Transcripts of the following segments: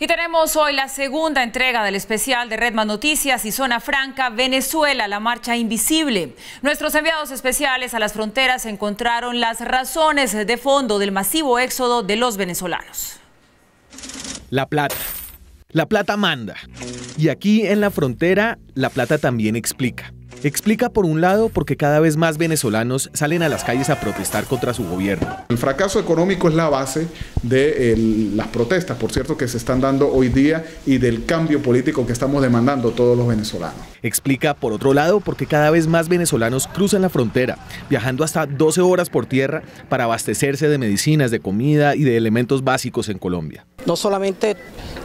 Y tenemos hoy la segunda entrega del especial de Red Más Noticias y Zona Franca, Venezuela, la marcha invisible. Nuestros enviados especiales a las fronteras encontraron las razones de fondo del masivo éxodo de los venezolanos. La plata. La plata manda. Y aquí en la frontera, la plata también explica. Explica por un lado porque cada vez más venezolanos salen a las calles a protestar contra su gobierno. El fracaso económico es la base de las protestas, por cierto, que se están dando hoy día y del cambio político que estamos demandando todos los venezolanos. Explica por otro lado porque cada vez más venezolanos cruzan la frontera, viajando hasta 12 horas por tierra para abastecerse de medicinas, de comida y de elementos básicos en Colombia. No solamente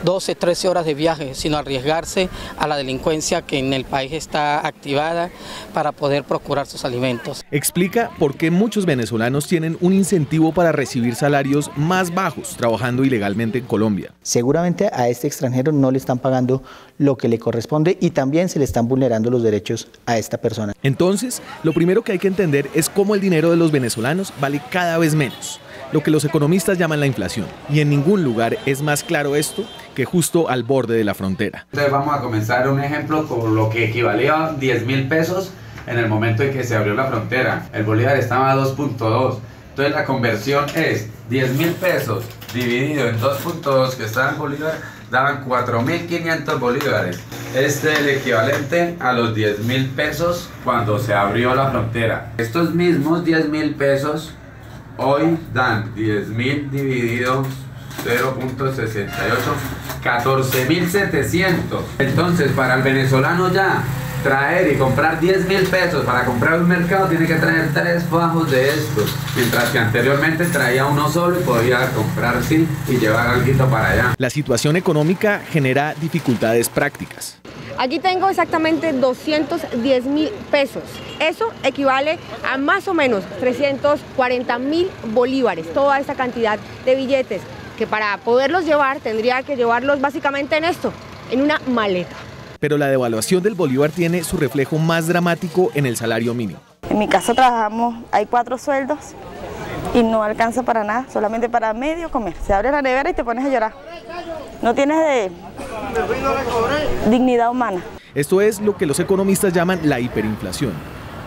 12, 13 horas de viaje, sino arriesgarse a la delincuencia que en el país está activada para poder procurar sus alimentos. Explica por qué muchos venezolanos tienen un incentivo para recibir salarios más bajos trabajando ilegalmente en Colombia. Seguramente a este extranjero no le están pagando lo que le corresponde y también se le están vulnerando los derechos a esta persona. Entonces, lo primero que hay que entender es cómo el dinero de los venezolanos vale cada vez menos, lo que los economistas llaman la inflación. Y en ningún lugar es más claro esto que justo al borde de la frontera. Entonces vamos a comenzar un ejemplo con lo que equivalía a 10.000 pesos en el momento en que se abrió la frontera. El bolívar estaba a 2.2. Entonces la conversión es 10.000 pesos dividido en 2.2 que estaba en bolívar, daban 4.500 bolívares. Este es el equivalente a los 10.000 pesos cuando se abrió la frontera. Estos mismos 10.000 pesos hoy dan 10.000 dividido 0.68, 14.700. Entonces para el venezolano ya traer y comprar 10.000 pesos para comprar un mercado tiene que traer 3 fajos de estos, mientras que anteriormente traía uno solo y podía comprar sí y llevar algo para allá. La situación económica genera dificultades prácticas. Aquí tengo exactamente 210.000 pesos. Eso equivale a más o menos 340.000 bolívares, toda esta cantidad de billetes, que para poderlos llevar tendría que llevarlos básicamente en esto, en una maleta. Pero la devaluación del bolívar tiene su reflejo más dramático en el salario mínimo. En mi casa trabajamos, hay 4 sueldos y no alcanza para nada, solamente para medio comer. Se abre la nevera y te pones a llorar. No tienes dignidad humana. Esto es lo que los economistas llaman la hiperinflación,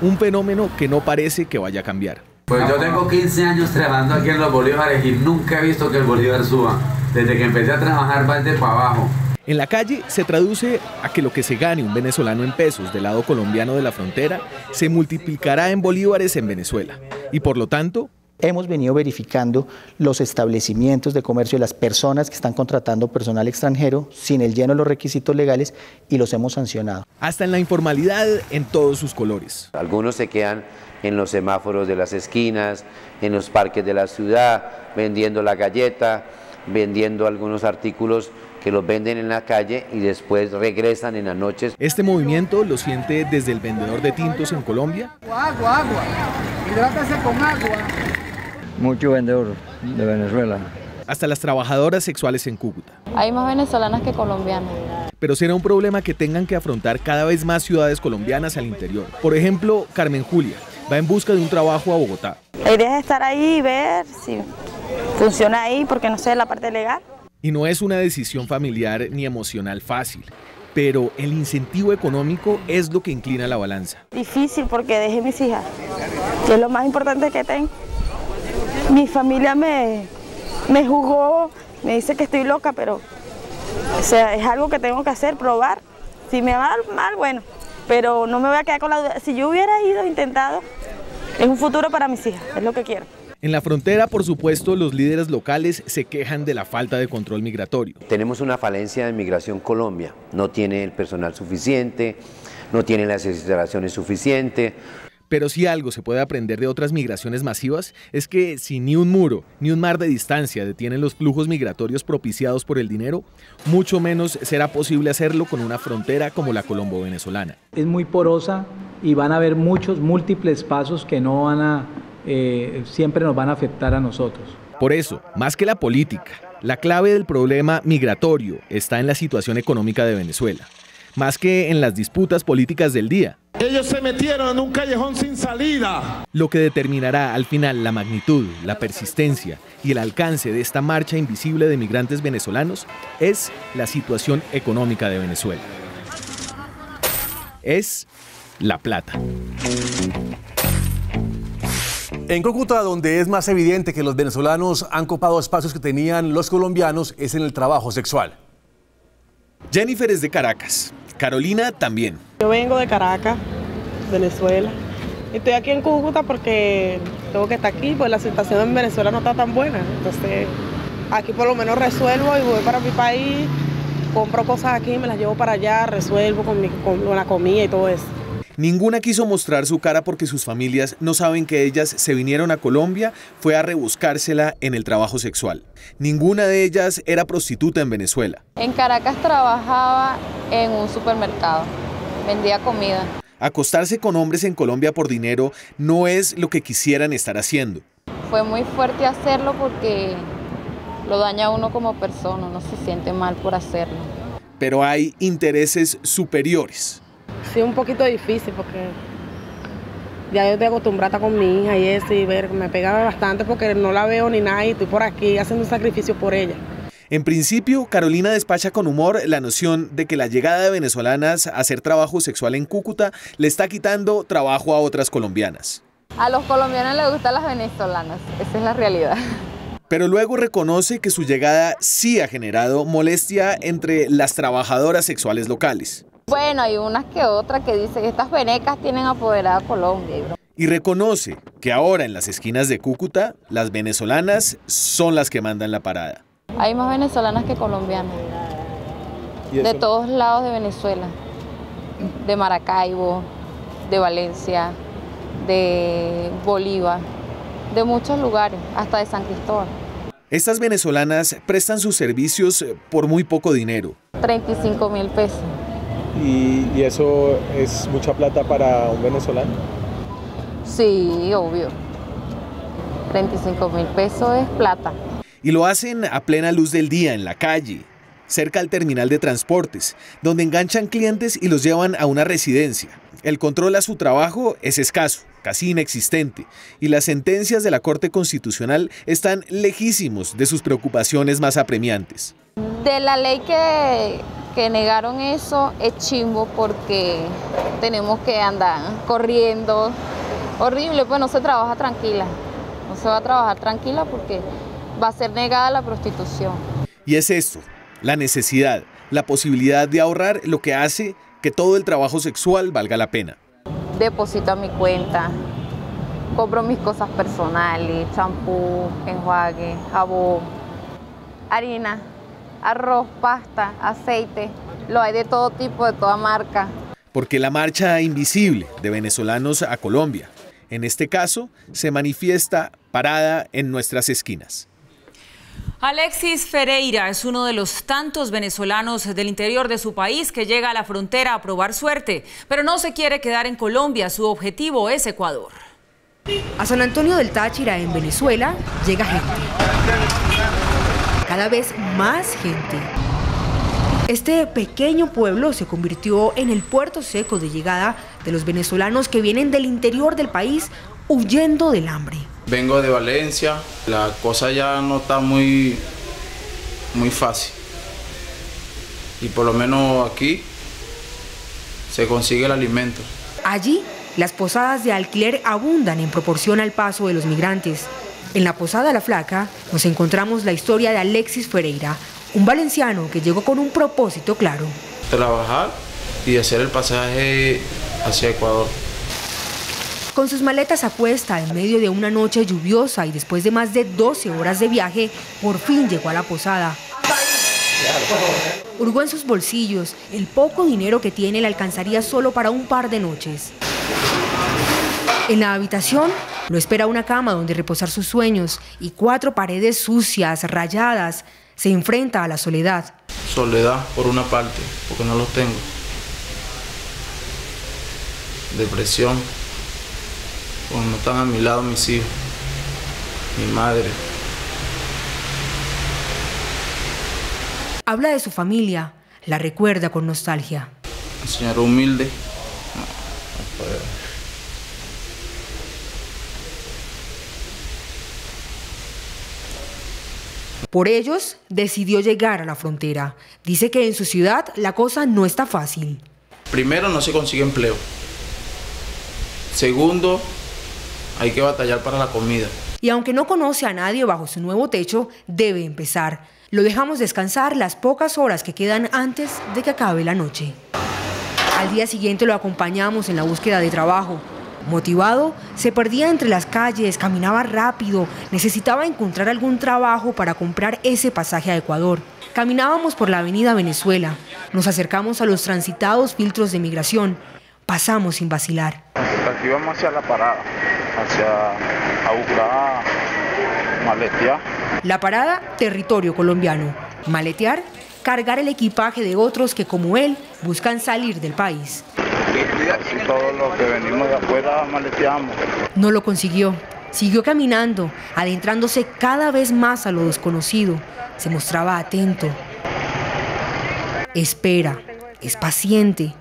un fenómeno que no parece que vaya a cambiar. Pues yo tengo 15 años trabajando aquí en los bolívares y nunca he visto que el bolívar suba. Desde que empecé a trabajar va de para abajo. En la calle se traduce a que lo que se gane un venezolano en pesos del lado colombiano de la frontera se multiplicará en bolívares en Venezuela y por lo tanto hemos venido verificando los establecimientos de comercio de las personas que están contratando personal extranjero sin el lleno de los requisitos legales y los hemos sancionado. Hasta en la informalidad en todos sus colores. Algunos se quedan en los semáforos de las esquinas, en los parques de la ciudad, vendiendo la galleta, vendiendo algunos artículos que los venden en la calle y después regresan en las noches. Este movimiento lo siente desde el vendedor de tintos en Colombia. Agua, hidrátase con agua. Mucho vendedor de Venezuela. Hasta las trabajadoras sexuales en Cúcuta. Hay más venezolanas que colombianas. Pero será un problema que tengan que afrontar cada vez más ciudades colombianas al interior. Por ejemplo, Carmen Julia va en busca de un trabajo a Bogotá. La idea es estar ahí y ver si funciona ahí, porque no sé la parte legal. Y no es una decisión familiar ni emocional fácil, pero el incentivo económico es lo que inclina la balanza. Difícil porque dejé mis hijas, que es lo más importante que tengo. Mi familia me juzgó, me dice que estoy loca, pero o sea, es algo que tengo que hacer, probar. Si me va mal, bueno, pero no me voy a quedar con la duda. Si yo hubiera ido, intentado, es un futuro para mis hijas, es lo que quiero. En la frontera, por supuesto, los líderes locales se quejan de la falta de control migratorio. Tenemos una falencia de Migración Colombia, no tiene el personal suficiente, no tiene las instalaciones suficientes. Pero si algo se puede aprender de otras migraciones masivas es que si ni un muro ni un mar de distancia detienen los flujos migratorios propiciados por el dinero, mucho menos será posible hacerlo con una frontera como la colombo-venezolana. Es muy porosa y van a haber múltiples pasos que no van a siempre nos van a afectar a nosotros. Por eso, más que la política, la clave del problema migratorio está en la situación económica de Venezuela. más que en las disputas políticas del día. Ellos se metieron en un callejón sin salida. Lo que determinará al final la magnitud, la persistencia y el alcance de esta marcha invisible de migrantes venezolanos es la situación económica de Venezuela. Es la plata. En Cúcuta, donde es más evidente que los venezolanos han copado espacios que tenían los colombianos, es en el trabajo sexual. Jennifer es de Caracas, Carolina también. Yo vengo de Caracas, Venezuela. Estoy aquí en Cúcuta porque tengo que estar aquí, pues la situación en Venezuela no está tan buena. Entonces, aquí por lo menos resuelvo y voy para mi país, compro cosas aquí, me las llevo para allá, resuelvo con la comida y todo eso. Ninguna quiso mostrar su cara porque sus familias no saben que ellas se vinieron a Colombia fue a rebuscársela en el trabajo sexual. Ninguna de ellas era prostituta en Venezuela. En Caracas trabajaba en un supermercado, vendía comida. Acostarse con hombres en Colombia por dinero no es lo que quisieran estar haciendo. Fue muy fuerte hacerlo porque lo daña a uno como persona, uno se siente mal por hacerlo. Pero hay intereses superiores. Sí, un poquito difícil porque ya yo estoy acostumbrada con mi hija y eso, y ver, me pegaba bastante porque no la veo ni nada y estoy por aquí haciendo un sacrificio por ella. En principio, Carolina despacha con humor la noción de que la llegada de venezolanas a hacer trabajo sexual en Cúcuta le está quitando trabajo a otras colombianas. A los colombianos les gustan las venezolanas, esa es la realidad. Pero luego reconoce que su llegada sí ha generado molestia entre las trabajadoras sexuales locales. Bueno, hay unas que otras que dicen que estas venecas tienen apoderada Colombia. Y reconoce que ahora en las esquinas de Cúcuta, las venezolanas son las que mandan la parada. Hay más venezolanas que colombianas, de todos lados de Venezuela, de Maracaibo, de Valencia, de Bolívar, de muchos lugares, hasta de San Cristóbal. Estas venezolanas prestan sus servicios por muy poco dinero. 35.000 pesos. ¿Y eso es mucha plata para un venezolano? Sí, obvio. 35.000 pesos es plata. Y lo hacen a plena luz del día, en la calle, cerca al terminal de transportes, donde enganchan clientes y los llevan a una residencia. El control a su trabajo es escaso, casi inexistente, y las sentencias de la Corte Constitucional están lejísimos de sus preocupaciones más apremiantes. De la ley que negaron eso es chimbo porque tenemos que andar corriendo. Horrible, pues no se trabaja tranquila. No se va a trabajar tranquila porque va a ser negada la prostitución. Y es esto, la necesidad, la posibilidad de ahorrar lo que hace que todo el trabajo sexual valga la pena. Deposito a mi cuenta, compro mis cosas personales, champú, enjuague, jabón, harina, arroz, pasta, aceite, lo hay de todo tipo, de toda marca. Porque la marcha invisible de venezolanos a Colombia, en este caso, se manifiesta parada en nuestras esquinas. Alexis Ferreira es uno de los tantos venezolanos del interior de su país que llega a la frontera a probar suerte, pero no se quiere quedar en Colombia, su objetivo es Ecuador. A San Antonio del Táchira, en Venezuela, llega gente. Cada vez más gente. Este pequeño pueblo se convirtió en el puerto seco de llegada de los venezolanos que vienen del interior del país huyendo del hambre. Vengo de Valencia, la cosa ya no está muy fácil. Y por lo menos aquí se consigue el alimento. Allí, las posadas de alquiler abundan en proporción al paso de los migrantes. En la posada La Flaca nos encontramos la historia de Alexis Ferreira, un valenciano que llegó con un propósito claro. Trabajar y hacer el pasaje hacia Ecuador. Con sus maletas a cuesta en medio de una noche lluviosa y después de más de 12 horas de viaje, por fin llegó a la posada. Hurgó en sus bolsillos, el poco dinero que tiene le alcanzaría solo para un par de noches. En la habitación lo espera una cama donde reposar sus sueños y 4 paredes sucias, rayadas. Se enfrenta a la soledad. Soledad por una parte, porque no los tengo. Depresión. Cuando no están a mi lado mis hijos, mi madre. Habla de su familia, la recuerda con nostalgia. una señora humilde. Por ellos, decidió llegar a la frontera. Dice que en su ciudad la cosa no está fácil. Primero, no se consigue empleo. Segundo, hay que batallar para la comida. Y aunque no conoce a nadie bajo su nuevo techo, debe empezar. Lo dejamos descansar las pocas horas que quedan antes de que acabe la noche. Al día siguiente lo acompañamos en la búsqueda de trabajo. Motivado, se perdía entre las calles, caminaba rápido, necesitaba encontrar algún trabajo para comprar ese pasaje a Ecuador. Caminábamos por la avenida Venezuela, nos acercamos a los transitados filtros de migración, pasamos sin vacilar. Aquí vamos hacia la parada, hacia Abucra, maletear. La parada, territorio colombiano. Maletear, cargar el equipaje de otros que como él buscan salir del país. Así todos los que venimos de afuera maleteamos. No lo consiguió. Siguió caminando, adentrándose cada vez más a lo desconocido. Se mostraba atento. Espera, es paciente.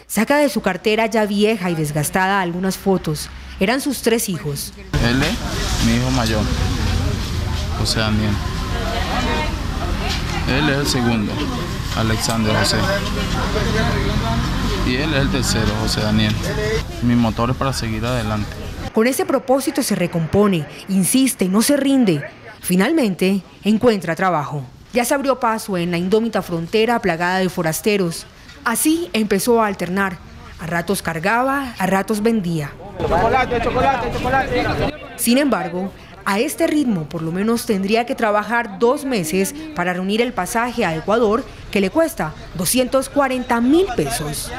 Saca de su cartera ya vieja y desgastada algunas fotos. Eran sus 3 hijos. Él es mi hijo mayor, José Daniel. Él es el segundo, Alexander José. Y él es el tercero, José Daniel. Mi motor es para seguir adelante. Con ese propósito se recompone, insiste, no se rinde. Finalmente, encuentra trabajo. Ya se abrió paso en la indómita frontera plagada de forasteros. Así empezó a alternar. A ratos cargaba, a ratos vendía. Chocolate, chocolate, chocolate. Sin embargo, a este ritmo por lo menos tendría que trabajar 2 meses para reunir el pasaje a Ecuador, que le cuesta 240.000 pesos.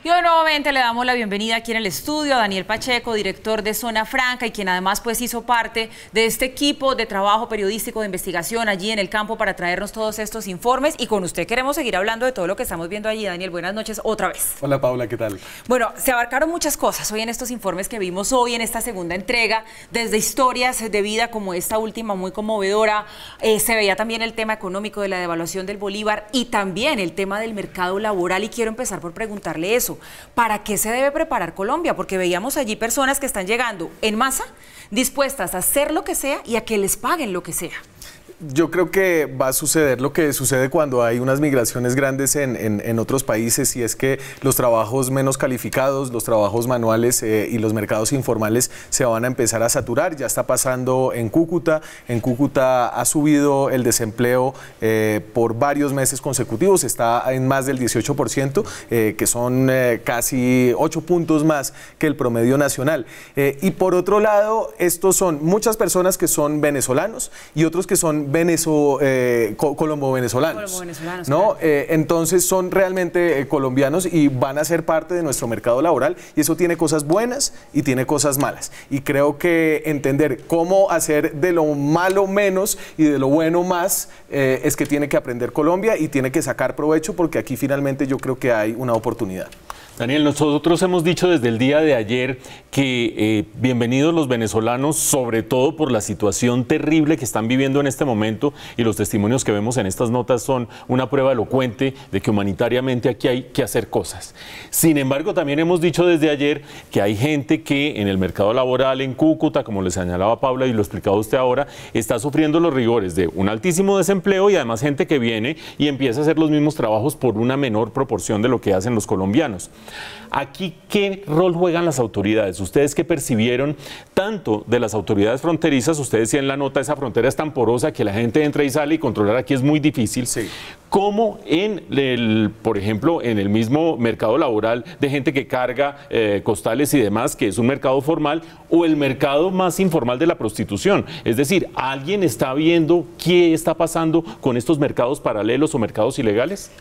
Y hoy nuevamente le damos la bienvenida aquí en el estudio a Daniel Pacheco, director de Zona Franca y quien además pues hizo parte de este equipo de trabajo periodístico de investigación allí en el campo para traernos todos estos informes, y con usted queremos seguir hablando de todo lo que estamos viendo allí. Daniel, buenas noches otra vez. Hola Paula, ¿qué tal? Bueno, se abarcaron muchas cosas hoy en estos informes que vimos hoy en esta segunda entrega, desde historias de vida como esta última muy conmovedora, se veía también el tema económico de la devaluación del bolívar y también el tema del mercado laboral, y quiero empezar por preguntarle eso. ¿Para qué se debe preparar Colombia? Porque veíamos allí personas que están llegando en masa, dispuestas a hacer lo que sea y a que les paguen lo que sea. Yo creo que va a suceder lo que sucede cuando hay unas migraciones grandes en otros países, y es que los trabajos menos calificados, los trabajos manuales y los mercados informales se van a empezar a saturar. Ya está pasando en Cúcuta. En Cúcuta ha subido el desempleo por varios meses consecutivos, está en más del 18%, que son casi 8 puntos más que el promedio nacional. Y por otro lado, estos son muchas personas que son venezolanos y otros que son colombo-venezolanos, ¿no? Claro. Entonces son realmente colombianos y van a ser parte de nuestro mercado laboral, y eso tiene cosas buenas y tiene cosas malas, y creo que entender cómo hacer de lo malo menos y de lo bueno más es que tiene que aprender Colombia y tiene que sacar provecho, porque aquí finalmente yo creo que hay una oportunidad. Daniel, nosotros hemos dicho desde el día de ayer que bienvenidos los venezolanos, sobre todo por la situación terrible que están viviendo en este momento, y los testimonios que vemos en estas notas son una prueba elocuente de que humanitariamente aquí hay que hacer cosas. Sin embargo, también hemos dicho desde ayer que hay gente que en el mercado laboral en Cúcuta, como le señalaba Paula y lo explicaba usted ahora, está sufriendo los rigores de un altísimo desempleo, y además gente que viene y empieza a hacer los mismos trabajos por una menor proporción de lo que hacen los colombianos. Aquí, ¿qué rol juegan las autoridades? Ustedes que percibieron tanto de las autoridades fronterizas, ustedes decían en la nota, esa frontera es tan porosa que la gente entra y sale y controlar aquí es muy difícil. Sí. Como por ejemplo, en el mismo mercado laboral de gente que carga costales y demás, que es un mercado formal, o el mercado más informal de la prostitución. Es decir, ¿alguien está viendo qué está pasando con estos mercados paralelos o mercados ilegales?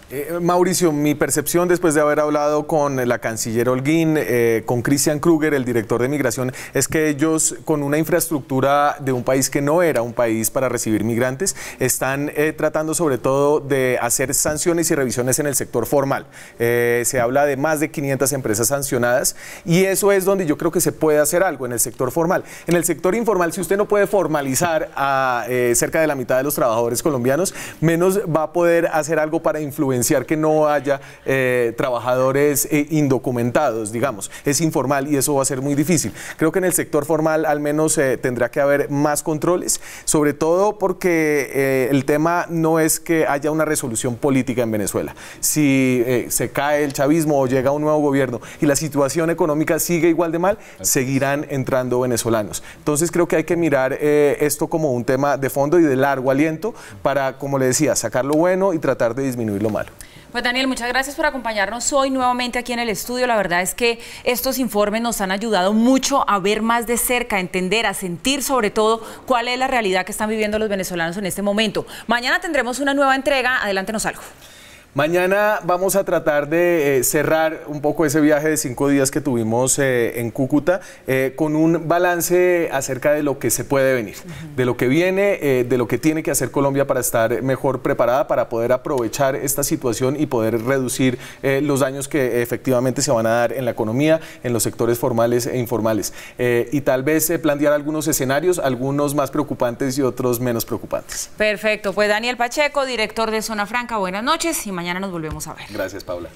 Mauricio, mi percepción después de haber hablado con la canciller Holguín, con Christian Kruger, el director de migración, es que ellos, con una infraestructura de un país que no era un país para recibir migrantes, están tratando sobre todo de hacer sanciones y revisiones en el sector formal. Se habla de más de 500 empresas sancionadas y eso es donde yo creo que se puede hacer algo, en el sector formal. En el sector informal, si usted no puede formalizar a cerca de la mitad de los trabajadores colombianos, menos va a poder hacer algo para influenciar que no haya trabajadores indocumentados, digamos. Es informal y eso va a ser muy difícil. Creo que en el sector formal al menos tendrá que haber más controles, sobre todo porque el tema no es que haya una resolución política en Venezuela. Si se cae el chavismo o llega un nuevo gobierno y la situación económica sigue igual de mal, seguirán entrando venezolanos. Entonces creo que hay que mirar esto como un tema de fondo y de largo aliento para, como le decía, sacar lo bueno y tratar de disminuir lo malo. Pues Daniel, muchas gracias por acompañarnos hoy nuevamente aquí en el estudio. La verdad es que estos informes nos han ayudado mucho a ver más de cerca, a entender, a sentir sobre todo cuál es la realidad que están viviendo los venezolanos en este momento. Mañana tendremos una nueva entrega. Adelántenos algo. Mañana vamos a tratar de cerrar un poco ese viaje de 5 días que tuvimos en Cúcuta con un balance acerca de lo que se puede venir, de lo que viene, de lo que tiene que hacer Colombia para estar mejor preparada, para poder aprovechar esta situación y poder reducir los daños que efectivamente se van a dar en la economía, en los sectores formales e informales. Y tal vez plantear algunos escenarios, algunos más preocupantes y otros menos preocupantes. Perfecto, pues Daniel Pacheco, director de Zona Franca, buenas noches y mañana nos volvemos a ver. Gracias, Paula.